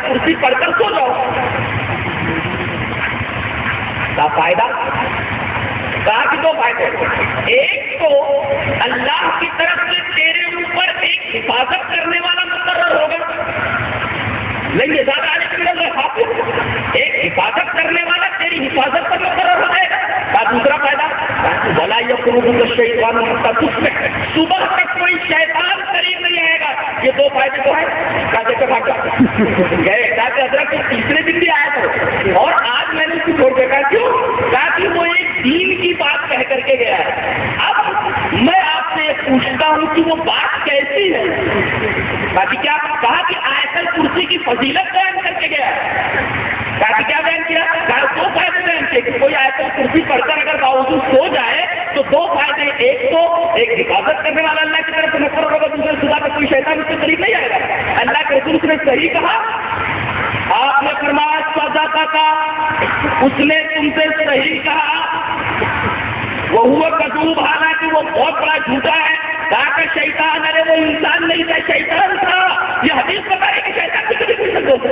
کرسی پڑھ کر سو جاؤ. کا فائدہ کہا کہ دو فائدے. ایک تو اللہ کی طرف سے تیرے اوپر ایک حفاظت کرنے والا مقرر ہوگا. نہیں یہ زیادہ ایک حفاظت کرنے والا تیری حفاظت پر مقرر ہو جائے گا. دوسرا فائدہ بلا یہ شیطان صبح تک کوئی شیطان قریب نہیں آئے گا. یہ دو فائدے تو ہیں گئے حضرت تیسرے دن بھی آیا تھا اور آج میں نے اس کو چھوڑ دیکھا. کیوں؟ تاکہ وہ ایک دین کی بات کہہ کر کے گیا ہے. اب میں آپ سے پوچھتا ہوں کہ وہ بات کیسی ہے. باقی کیا کہا کہ آیت الکرسی کی فضیلت بیان کر کے گیا. باقی کیا بیان کیا؟ دو فائدے بیان کیے کہ کوئی آیت الکرسی پڑھ کر اگر باوجود سو جائے تو دو فائدے. ایک تو ایک حفاظت کرنے والا اللہ کی طرف سے مقرر ہوگا. دوسرے صبح کا کوئی شیطان اس کے قریب نہیں آئے گا. اللہ کے رسول نے صحیح کہا. آپ نے فرمایا صدقہ کا اس نے تم سے صحیح کہا. وہ ہوا کذوب حالانکہ وہ بہت بڑا جھوٹا ہے. کہا کہ شیطان ارے وہ انسان نہیں تھا شیطان تھا. یہ حدیث بتا رہی کہ شیطان کچھ نہیں پوچھ سکتے.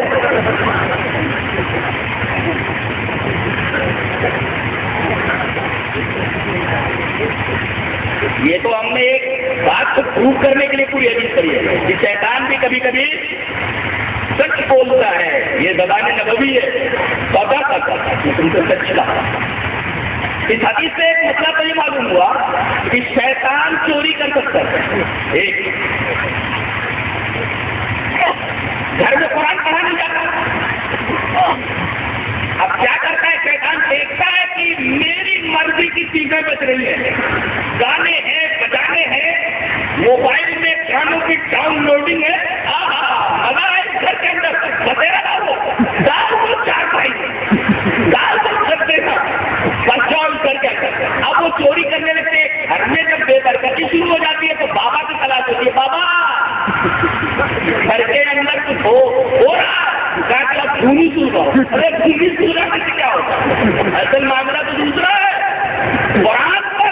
یہ تو ہم نے ایک بات کو پروو کرنے کے لیے پوری حدیث پڑھی ہے کہ شیطان بھی کبھی کبھی سچ بولتا ہے. یہ زبان نبوی ہے. سودا کرتا تم سے سچ کہا. اس حدیث سے ایک مسئلہ تو یہ معلوم ہوا کہ شیطان چوری کر سکتا ہے. ایک گھر میں قرآن پڑھا نہیں جاتا. اب کیا کرتا ہے شیطان؟ دیکھتا ہے کہ میری مرضی کی چیزیں بچ رہی ہیں. گانے ہیں, بجانے ہیں, موبائل میں گانوں کی ڈاؤن لوڈنگ ہے. مزہ ہے گھر کے اندر. بتیرا ڈالو ڈال کو چار بھائی ڈال کو سکتے تھا بچاؤ کر کے. اب وہ چوری کرنے لگتے. گھر میں جب بے برکتی شروع ہو جاتی ہے تو بابا کی تلاش ہوتی ہے. بابا گھر کے اندر کچھ ہو رہا بھومی سو. ارے بھومی سونا کسی کیا ہوتا؟ اصل معاملہ تو دوسرا ہے. قرآن پر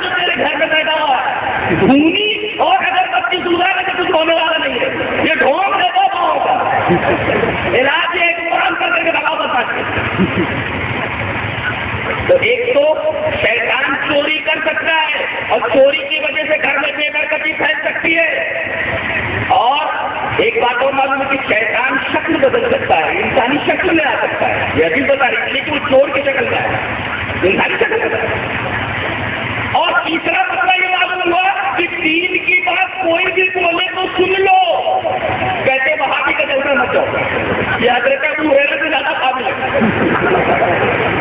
جو تیرے گھر میں بیٹھا ہوا ہے بھومی اور اگر بچی سونا ہے تو کچھ ہونے والا نہیں ہے. یہ ڈھونگ ہے دو پاؤں کا علاج ہے. قرآن کر کے بگاؤ بتا کے. تو ایک تو شیطان چوری کر سکتا ہے اور چوری کی وجہ سے گھر میں بے برکتی پھیل سکتی ہے. اور ایک بات اور معلوم ہے کہ شیطان شکل بدل سکتا ہے. انسانی شکل میں آ سکتا ہے. یہ ابھی بتا رہی لیکن وہ چور کی شکل میں ہے. انسانی شکل میں ہے. اور تیسرا مسئلہ یہ معلوم ہوا کہ دین کی بات کوئی بھی بولے تو سن لو. کہتے وہابی کا جلسہ مت جاؤ. یہ حضرت ابو ہریرہ سے زیادہ قابل ہے.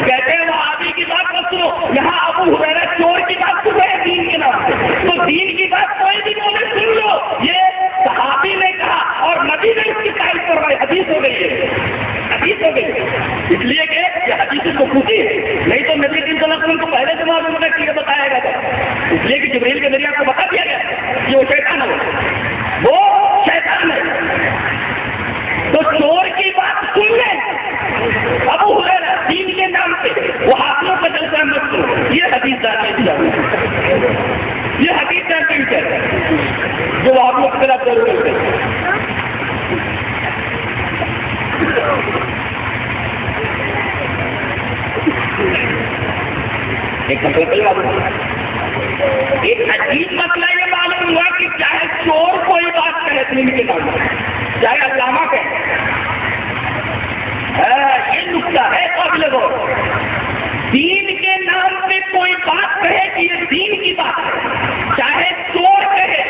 کہتے ہیں وہابی کی بات مت سنو. یہاں ابو ہریرہ چور کی بات سن رہے ہیں دین کے نام سے. تو دین کی بات کوئی بھی بولے سن لو. یہ صحابی نے کہا اور نبی نے اس کی تعریف کروائی. حدیث ہو گئی ہے. حدیث ہو گئی. اس لیے کہ یہ حدیث کو پوچھی ہے. نہیں تو نبی صلی اللہ علیہ وسلم کو پہلے سے معلوم ہوتا کہ یہ بتایا گیا تھا. اس لیے کہ جبریل کے ذریعے آپ کو بتا دیا گیا کہ وہ شیطان ہے. وہ شیطان ہے. تو چور کی بات سن لیں. ابو ہریرہ دین کے نام پہ وہ ہاتھوں کا جلسہ مت کرو. یہ حدیث جانتے ہیں. یہ حدیث جانتے بھی کہتے ہیں جو آپ لوگ کے خلاف ضرور ہوتے ہیں. ایک عجیب مسئلہ یہ معلوم ہوا کہ چاہے چور کوئی بات کہے دین کے نام پر, چاہے علامہ کہے, یہ نقطہ ہے قابل غور. دین کے نام پہ کوئی بات کہے کہ یہ دین کی بات ہے, چاہے چور کہے,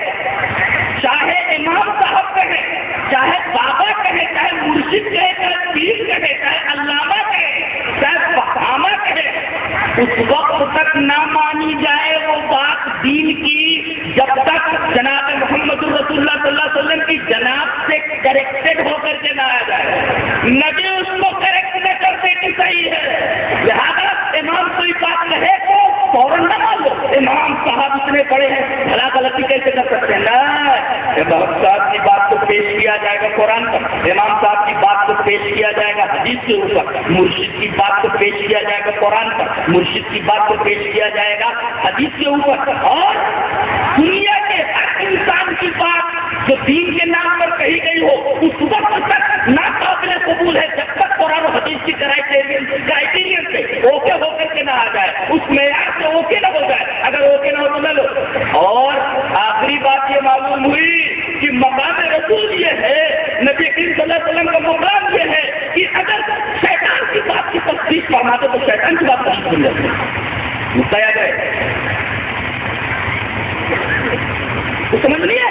چاہے امام صاحب کہے, چاہے بابا کہے, چاہے مرشد کہے, چاہے پیر کہے, چاہے علامہ کہے, چاہے فہامہ کہے, اس وقت تک نہ مانی جائے وہ بات دین کی جب تک جناب محمد رسول اللہ صلی اللہ علیہ وسلم کی جناب سے کریکٹڈ ہو کر کے نہ آ جائے. نبی اس کو کریکٹ نہ کرتے کہ صحیح ہے. لہٰذا امام کوئی بات کہے تو فوراً نہ مان لو. امام صاحب اتنے بڑے ہیں, بھلا غلطی کیسے کر سکتے ہیں؟ نہ, امام صاحب کی بات کو پیش کیا جائے گا قرآن پر, امام صاحب کی بات کو پیش کیا جائے گا حدیث کے اوپر, مرشد کی بات کو پیش کیا جائے گا قرآن پر, مرشد کی بات کو پیش کیا جائے گا حدیث کے اوپر. اور دنیا کے ہر انسان کی بات جو جو دین کے نام پر کہی گئی ہو اس وقت تک ناقابل قبول ہے جب تک قرآن و حدیث کی کرائٹیرین سے اوکے ہو کر کے نہ آ جائے، اس معیار سے اوکے نہ ہو جائے. اگر اوکے نہ ہو تو نہ لو. اور آخری بات یہ معلوم ہوئی کہ مقام رسول یہ ہے، نبی کریم صلی اللہ علیہ وسلم کا مقام یہ ہے کہ اگر شیطان کی بات کی تصدیق فرماتے تو شیطان کی بات نہیں سن جاتی. بتایا جائے تو سمجھ نہیں ہے.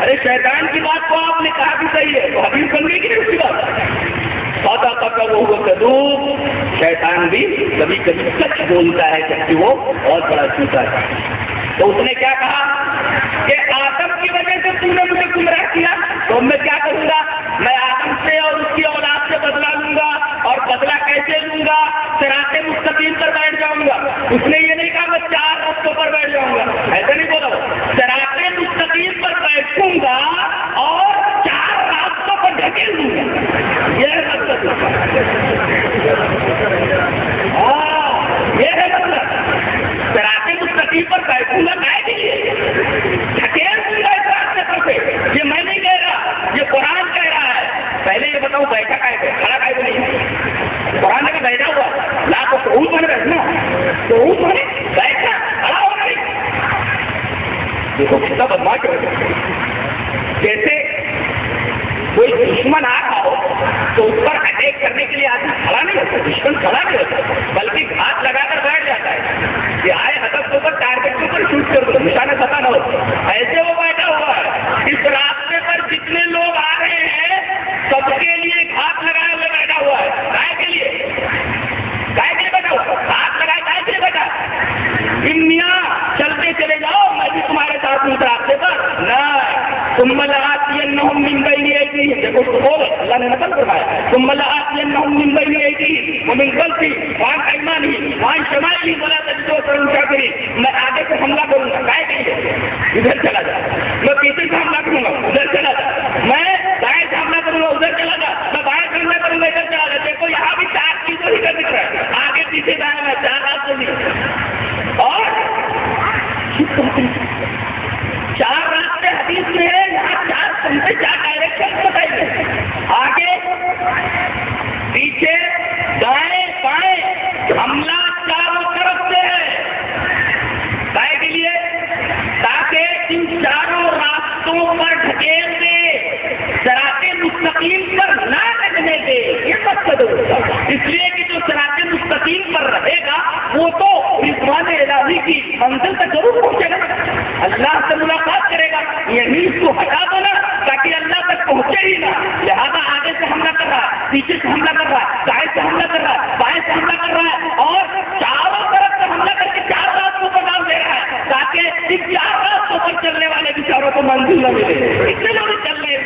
ارے شیطان کی بات کو آپ نے کہا بھی صحیح ہے تو حدیث بن گئی کہ نہیں اس کی بات؟ سودا کا وہ کدوب، شیطان بھی کبھی کبھی سچ بولتا ہے جبکہ وہ بہت بڑا جھوٹا ہے. تو اس نے کیا کہا کہ آدم کی وجہ سے تم نے مجھے گمراہ کیا تو میں کیا کروں گا، میں آدم سے اور اس کی اولاد سے بدلہ لوں گا. اور بدلہ کیسے لوں گا؟ صراط مستقیم پر بیٹھ جاؤں گا. اس نے یہ نہیں کہا میں 4 رستوں پر بیٹھ جاؤں گا، ایسا نہیں بولا. صراط مستقیم پر بیٹھوں گا اور 4 راستوں پر ڈھکیل دوں گا. یہ ہے مطلب. یہ ہے مطلب. صراط مستقیم پر بیٹھوں گا کائے کے لیے؟ ڈھکیل دوں گا اس راستے پر سے. یہ میں نہیں کہہ رہا، یہ قرآن کہہ رہا ہے. پہلے یہ بتاؤ بیٹھا کائے پہ، کھڑا کائے پہ نہیں. قرآن نے بیٹھا ہوا لا تو سعود بنے بیٹھنا، سعود بنے بیٹھنا، کھڑا ہونا نہیں. دیکھو کتنا بدماش ہو. جیسے کوئی دشمن آ رہا ہو تو اس پر اٹیک کرنے کے لیے آدمی کھڑا نہیں ہوتا، دشمن کھڑا نہیں ہوتا بلکہ ہاتھ لگا کر بیٹھ جاتا ہے کہ آئے ہدف کے اوپر ٹارگیٹ کے اوپر شوٹ کر دو، نشانہ پتا نہ ہو. ایسے وہ بیٹھا ہوا ہے. اس راستے پر جتنے لوگ آ رہے ہیں سب کے لیے ہاتھ لگائے ہوئے بیٹھا ہوا ہے. کائے کے لیے بیٹھا ہوا؟ ہاتھ لگائے کائے کے لیے بیٹھا؟ میاں چلتے چلے جاؤ، میں بھی تمہارے ساتھ ہوں راستے پر. نہ ثم لآتینہم من بین ایدیہم، دیکھو اس کو بول اللہ نے نقل فرمایا ثم لآتینہم من بین ایدیہم ومن خلفہم وعن ایمانہم وعن شمائلہم ولا تجد اکثرہم شاکرین. میں آگے سے حملہ کروں گا، کائے کے لیے؟ ادھر چلا جا. میں پیچھے سے حملہ کروں گا، ادھر چلا جا. میں دائیں سے حملہ کروں گا، ادھر چلا جا. میں بائیں سے حملہ کروں گا، ادھر چلا جا. دیکھو یہاں بھی 4 چیزوں ہی کا ذکر ہے، آگے پیچھے دائیں میں 4 راستے نہیں. اور 4 راستے حدیث میں ہے، یہاں 4 سمتے 4 ڈائریکشن بتائی گئے. آگے پیچھے دائیں بائیں حملہ چاروں طرف سے ہے. کائے کے لیے؟ تاکہ ان 4 راستوں پر ڈھکیل دے، صراط مستقیم پر نہ لگنے دے. یہ مقصد ہوگا. اس لیے کہ جو صراط مستقیم پر رہے گا وہ تو رضوان الہی کی منزل تک ضرور پہنچے گا، اللہ سے ملاقات کرے گا. یہی اس کو ہٹا دو نا تاکہ اللہ تک پہنچے ہی نہ. لہٰذا آگے سے حملہ کر رہا ہے، پیچھے سے حملہ کر رہا ہے، دائیں سے حملہ کر رہا ہے، بائیں سے حملہ کر رہا ہے اور چاروں طرف سے حملہ کر کے 4 راستوں پر ڈال دے رہا ہے تاکہ ان 4 راستوں پر چلنے والے بیچاروں کو منزل نہ ملے. اتنے لوگ چل رہے ہیں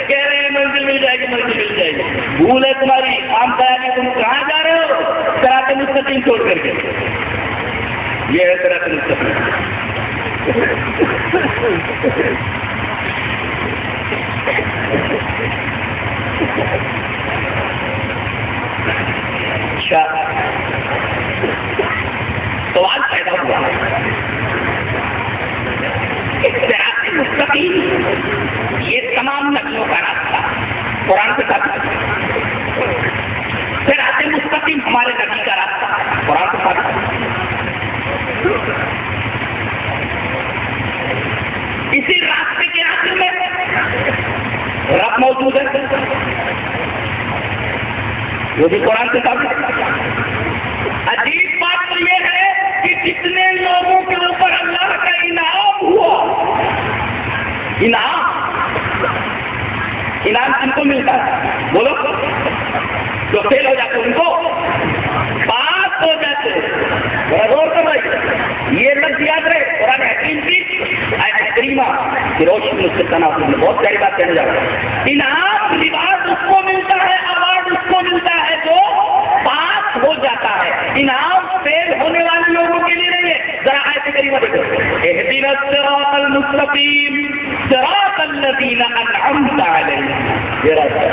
کہہ رہے ہیں منزل مل جائے گی، منزل مل جائے گی. بھول ہے تمہاری. کام کرایا کہ تم کہاں جا رہے ہو؟ صراط مستقیم چھوڑ کر کے. یہ ہے صراط مستقیم. اچھا سوال پیدا ہوا صراط مستقیم یہ تمام نبیوں کا راستہ قرآن کے ساتھ. صراط مستقیم ہمارے نبی کا راستہ قرآن کے ساتھ. اسی راستے کے آخر میں رب موجود ہے، وہ بھی قرآن کے ساتھ. عجیب بات تو یہ ہے کہ جتنے لوگوں کے اوپر اللہ کا انعام ہوا، انعام کن کو ملتا ہے؟ بولو. جو فیل ہو جاتے ان کو پاس ہو جاتے. غور کر بھائی یہ لفظ یاد رہے. قرآن حکیم کی آیت کریمہ کی روشنی میں سے بہت ساری بات کہنے جا رہا ہے. انعام ریوارڈ اس کو ملتا ہے، اوارڈ اس کو ملتا ہے جو پاس ہو جاتا ہے. انعام فیل ہونے والے لوگوں کے لیے نہیں ہے. ذرا آیت کریمہ دیکھو. اہدنا الصراط المستقیم صراط الذین انعمت علیہم. یہ راستہ